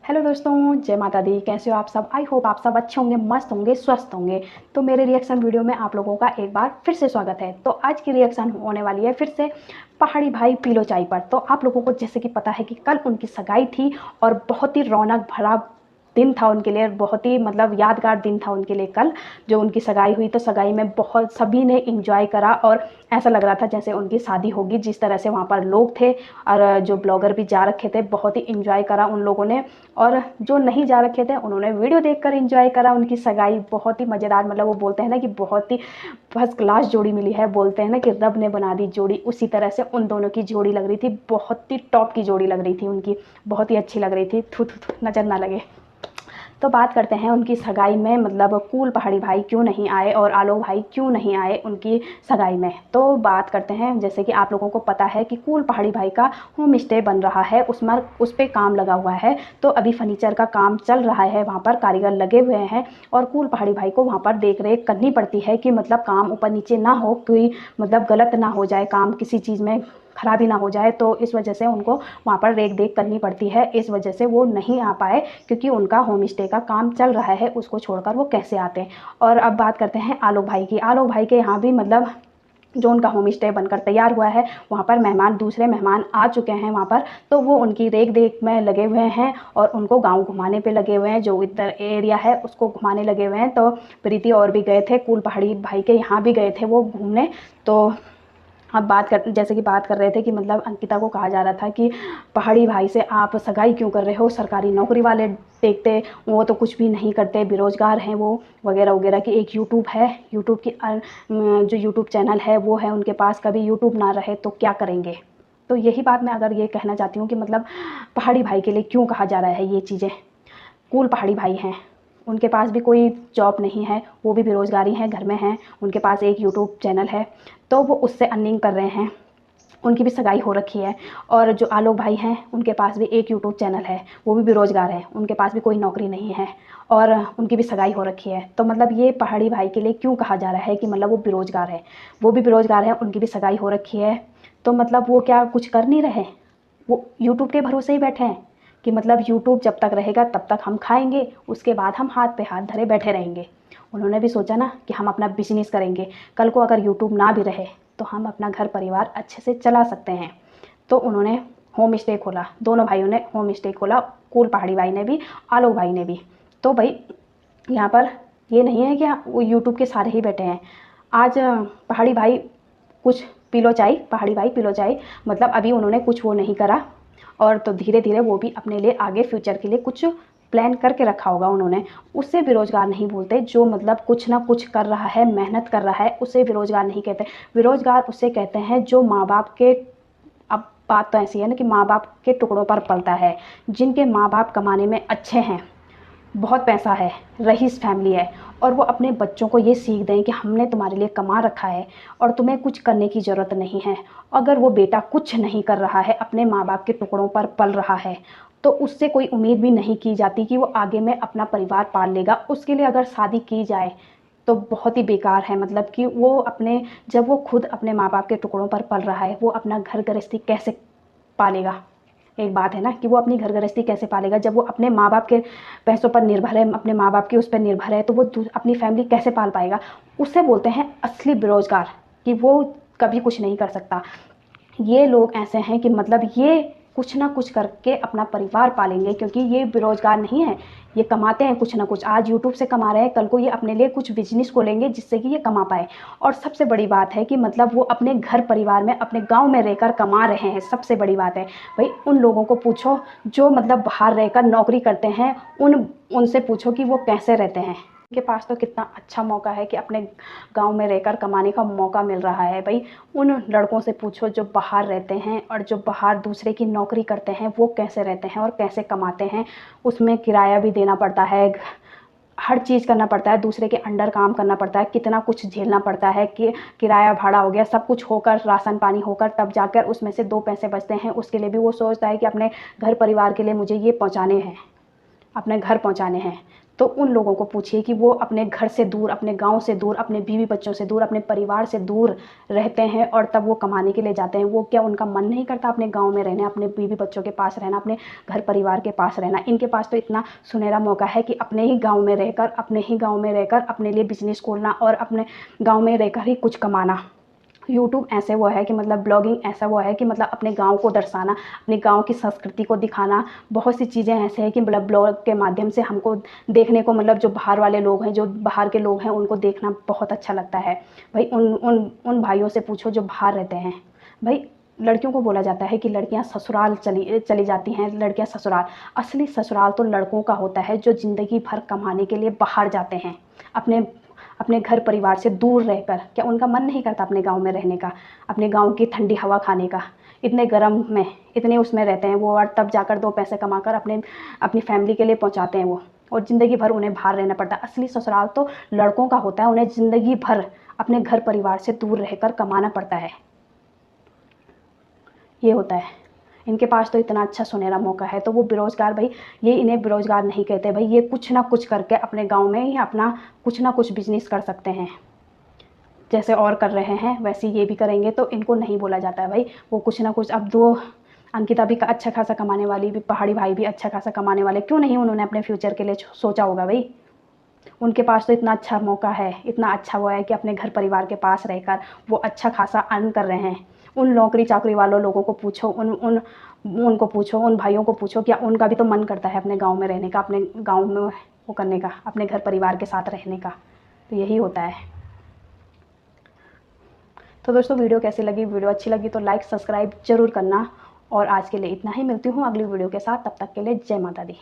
Hello दोस्तों, जय माता दी। कैसे हो आप सब? आई होप आप सब अच्छे होंगे, मस्त होंगे, स्वस्थ होंगे। तो मेरे रिएक्शन वीडियो में आप लोगों का एक बार फिर से स्वागत है। तो आज की रिएक्शन होने वाली है फिर से पहाड़ी भाई पीलो चाय पर। तो आप लोगों को जैसे कि पता है कि कल उनकी सगाई थी और बहुत ही रौनक भरा दिन था उनके लिए, बहुत ही मतलब यादगार दिन था उनके लिए कल जो उनकी सगाई हुई। तो सगाई में बहुत सभी ने इंजॉय करा और ऐसा लग रहा था जैसे उनकी शादी होगी, जिस तरह से वहाँ पर लोग थे और जो ब्लॉगर भी जा रखे थे, बहुत ही इंजॉय करा उन लोगों ने। और जो नहीं जा रखे थे उन्होंने वीडियो देखकर एंजॉय करा उनकी सगाई। बहुत ही मज़ेदार, मतलब वो बोलते हैं ना कि बहुत ही फर्स्ट क्लास जोड़ी मिली है, बोलते हैं ना कि रब ने बना दी जोड़ी, उसी तरह से उन दोनों की जोड़ी लग रही थी। बहुत ही टॉप की जोड़ी लग रही थी उनकी, बहुत ही अच्छी लग रही थी। थू थू थू नज़र ना लगे। तो बात करते हैं उनकी सगाई में, मतलब कूल पहाड़ी भाई क्यों नहीं आए और आलोक भाई क्यों नहीं आए उनकी सगाई में। तो बात करते हैं, जैसे कि आप लोगों को पता है कि कूल पहाड़ी भाई का होम स्टे बन रहा है, उस पर काम लगा हुआ है। तो अभी फर्नीचर का काम चल रहा है, वहाँ पर कारीगर लगे हुए हैं और कूल पहाड़ी भाई को वहाँ पर देख रेख करनी पड़ती है कि मतलब काम ऊपर नीचे ना हो, कोई मतलब गलत ना हो जाए, काम किसी चीज़ में खराबी ना हो जाए। तो इस वजह से उनको वहाँ पर रेख देख करनी पड़ती है, इस वजह से वो नहीं आ पाए क्योंकि उनका होम स्टे का काम चल रहा है, उसको छोड़कर वो कैसे आते हैं। और अब बात करते हैं आलोक भाई की। आलोक भाई के यहाँ भी मतलब जो उनका होम स्टे बनकर तैयार हुआ है, वहाँ पर मेहमान, दूसरे मेहमान आ चुके हैं वहाँ पर। तो वो उनकी रेख देख में लगे हुए हैं और उनको गांव घुमाने पे लगे हुए हैं, जो इधर एरिया है उसको घुमाने लगे हुए हैं। तो प्रीति और भी गए थे, कूल पहाड़ी भाई के यहाँ भी गए थे वो घूमने। तो अब बात कर, जैसे कि बात कर रहे थे कि मतलब अंकिता को कहा जा रहा था कि पहाड़ी भाई से आप सगाई क्यों कर रहे हो, सरकारी नौकरी वाले देखते, वो तो कुछ भी नहीं करते, बेरोजगार हैं वो, वगैरह वगैरह। की एक यूट्यूब है, यूट्यूब की जो यूट्यूब चैनल है वो है उनके पास, कभी यूट्यूब ना रहे तो क्या करेंगे। तो यही बात मैं अगर ये कहना चाहती हूँ कि मतलब पहाड़ी भाई के लिए क्यों कहा जा रहा है ये चीज़ें। कूल पहाड़ी भाई हैं, उनके पास भी कोई जॉब नहीं है, वो भी बेरोज़गारी हैं, घर में हैं, उनके पास एक यूट्यूब चैनल है तो वो उससे अर्निंग कर रहे हैं। उनकी भी सगाई हो रखी है। और जो आलोक भाई हैं उनके पास भी एक यूट्यूब चैनल है, वो भी बेरोज़गार है, उनके पास भी कोई नौकरी नहीं है और उनकी भी सगाई हो रखी है। तो मतलब ये पहाड़ी भाई के लिए क्यों कहा जा रहा है कि मतलब वो बेरोज़गार है, वो भी बेरोज़गार है, उनकी भी सगाई हो रखी है। तो मतलब वो क्या कुछ कर नहीं रहे, वो यूट्यूब के भरोसे ही बैठे हैं कि मतलब यूट्यूब जब तक रहेगा तब तक हम खाएंगे, उसके बाद हम हाथ पे हाथ धरे बैठे रहेंगे। उन्होंने भी सोचा ना कि हम अपना बिजनेस करेंगे, कल को अगर यूट्यूब ना भी रहे तो हम अपना घर परिवार अच्छे से चला सकते हैं। तो उन्होंने होम स्टे खोला, दोनों भाइयों ने होम स्टे खोला, कूल पहाड़ी भाई ने भी, आलोक भाई ने भी। तो भाई यहाँ पर ये नहीं है कि वो यूट्यूब के सारे ही बैठे हैं। आज पहाड़ी भाई कुछ पी चाय, पहाड़ी भाई पी चाय, मतलब अभी उन्होंने कुछ वो नहीं करा और तो धीरे धीरे वो भी अपने लिए आगे फ्यूचर के लिए कुछ प्लान करके रखा होगा उन्होंने। उससे बेरोजगार नहीं बोलते, जो मतलब कुछ ना कुछ कर रहा है, मेहनत कर रहा है, उसे बेरोजगार नहीं कहते। बेरोजगार उसे कहते हैं जो माँ बाप के, अब बात तो ऐसी है ना कि माँ बाप के टुकड़ों पर पलता है, जिनके माँ बाप कमाने में अच्छे हैं, बहुत पैसा है, रईस फैमिली है, और वो अपने बच्चों को ये सीख दें कि हमने तुम्हारे लिए कमा रखा है और तुम्हें कुछ करने की ज़रूरत नहीं है। अगर वो बेटा कुछ नहीं कर रहा है, अपने माँ बाप के टुकड़ों पर पल रहा है, तो उससे कोई उम्मीद भी नहीं की जाती कि वो आगे में अपना परिवार पाल लेगा। उसके लिए अगर शादी की जाए तो बहुत ही बेकार है, मतलब कि वो अपने, जब वो खुद अपने माँ बाप के टुकड़ों पर पल रहा है, वो अपना घर गृहस्थी कैसे पालेगा। एक बात है ना कि वो अपनी घर गृहस्थी कैसे पालेगा जब वो अपने माँ बाप के पैसों पर निर्भर है, अपने माँ बाप के उस पर निर्भर है, तो वो अपनी फैमिली कैसे पाल पाएगा। उसे बोलते हैं असली बेरोजगार, कि वो कभी कुछ नहीं कर सकता। ये लोग ऐसे हैं कि मतलब ये कुछ ना कुछ करके अपना परिवार पालेंगे, क्योंकि ये बेरोजगार नहीं है, ये कमाते हैं कुछ ना कुछ। आज यूट्यूब से कमा रहे हैं, कल को ये अपने लिए कुछ बिजनेस खोलेंगे जिससे कि ये कमा पाए। और सबसे बड़ी बात है कि मतलब वो अपने घर परिवार में, अपने गांव में रहकर कमा रहे हैं, सबसे बड़ी बात है। भाई उन लोगों को पूछो जो मतलब बाहर रहकर नौकरी करते हैं, उनसे पूछो कि वो कैसे रहते हैं। उनके पास तो कितना अच्छा मौका है कि अपने गांव में रहकर कमाने का मौका मिल रहा है। भाई उन लड़कों से पूछो जो बाहर रहते हैं और जो बाहर दूसरे की नौकरी करते हैं, वो कैसे रहते हैं और कैसे कमाते हैं। उसमें किराया भी देना पड़ता है, हर चीज़ करना पड़ता है, दूसरे के अंडर काम करना पड़ता है, कितना कुछ झेलना पड़ता है कि किराया भाड़ा हो गया, सब कुछ होकर, राशन पानी होकर, तब जाकर उसमें से 2 पैसे बचते हैं। उसके लिए भी वो सोचता है कि अपने घर परिवार के लिए मुझे ये पहुंचाने हैं। अपने घर पहुंचाने हैं, तो उन लोगों को पूछिए कि वो अपने घर से दूर, अपने गांव से दूर, अपने बीवी बच्चों से दूर, अपने परिवार से दूर रहते हैं और तब वो कमाने के लिए जाते हैं। वो क्या उनका मन नहीं करता अपने गांव में रहना, अपने बीवी बच्चों के पास रहना, अपने घर परिवार के पास रहना? इनके पास तो इतना सुनहरा मौका है कि अपने ही गाँव में रहकर अपने लिए बिजनेस खोलना और अपने गाँव में रहकर ही कुछ कमाना। यूट्यूब ऐसे वो है कि मतलब ब्लॉगिंग ऐसा वो है कि मतलब अपने गांव को दर्शाना, अपने गांव की संस्कृति को दिखाना। बहुत सी चीज़ें ऐसे हैं कि मतलब ब्लॉग के माध्यम से हमको देखने को, मतलब जो बाहर वाले लोग हैं, जो बाहर के लोग हैं, उनको देखना बहुत अच्छा लगता है। भाई उन उन उन भाइयों से पूछो जो बाहर रहते हैं। भाई लड़कियों को बोला जाता है कि लड़कियां ससुराल चली जाती हैं, लड़कियां ससुराल। असली ससुराल तो लड़कों का होता है जो ज़िंदगी भर कमाने के लिए बाहर जाते हैं, अपने अपने घर परिवार से दूर रहकर। क्या उनका मन नहीं करता अपने गांव में रहने का, अपने गांव की ठंडी हवा खाने का? इतने गर्म में, इतने उसमें रहते हैं वो, और तब जाकर 2 पैसे कमाकर अपनी फैमिली के लिए पहुंचाते हैं वो, और ज़िंदगी भर उन्हें बाहर रहना पड़ता है। असली ससुराल तो लड़कों का होता है, उन्हें ज़िंदगी भर अपने घर परिवार से दूर रहकर कमाना पड़ता है। ये होता है। इनके पास तो इतना अच्छा सुनहरा मौका है, तो वो बेरोज़गार, भाई ये इन्हें बेरोज़गार नहीं कहते। भाई ये कुछ ना कुछ करके अपने गांव में ही अपना कुछ ना कुछ बिजनेस कर सकते हैं। जैसे और कर रहे हैं वैसे ये भी करेंगे, तो इनको नहीं बोला जाता है भाई वो कुछ ना कुछ। अब दो अंकिता भी अच्छा खासा कमाने वाली, भी पहाड़ी भाई भी अच्छा खासा कमाने वाले, क्यों नहीं उन्होंने अपने फ्यूचर के लिए सोचा होगा? भाई उनके पास तो इतना अच्छा मौका है, इतना अच्छा वो है कि अपने घर परिवार के पास रहकर वो अच्छा खासा अर्न कर रहे हैं। उन नौकरी चाकरी वालों लोगों को पूछो, उनको पूछो, उन भाइयों को पूछो, क्या उनका भी तो मन करता है अपने गांव में रहने का, अपने गांव में वो करने का, अपने घर परिवार के साथ रहने का? तो यही होता है। तो दोस्तों वीडियो कैसी लगी? वीडियो अच्छी लगी तो लाइक सब्सक्राइब जरूर करना, और आज के लिए इतना ही। मिलती हूँ अगली वीडियो के साथ, तब तक के लिए जय माता दी।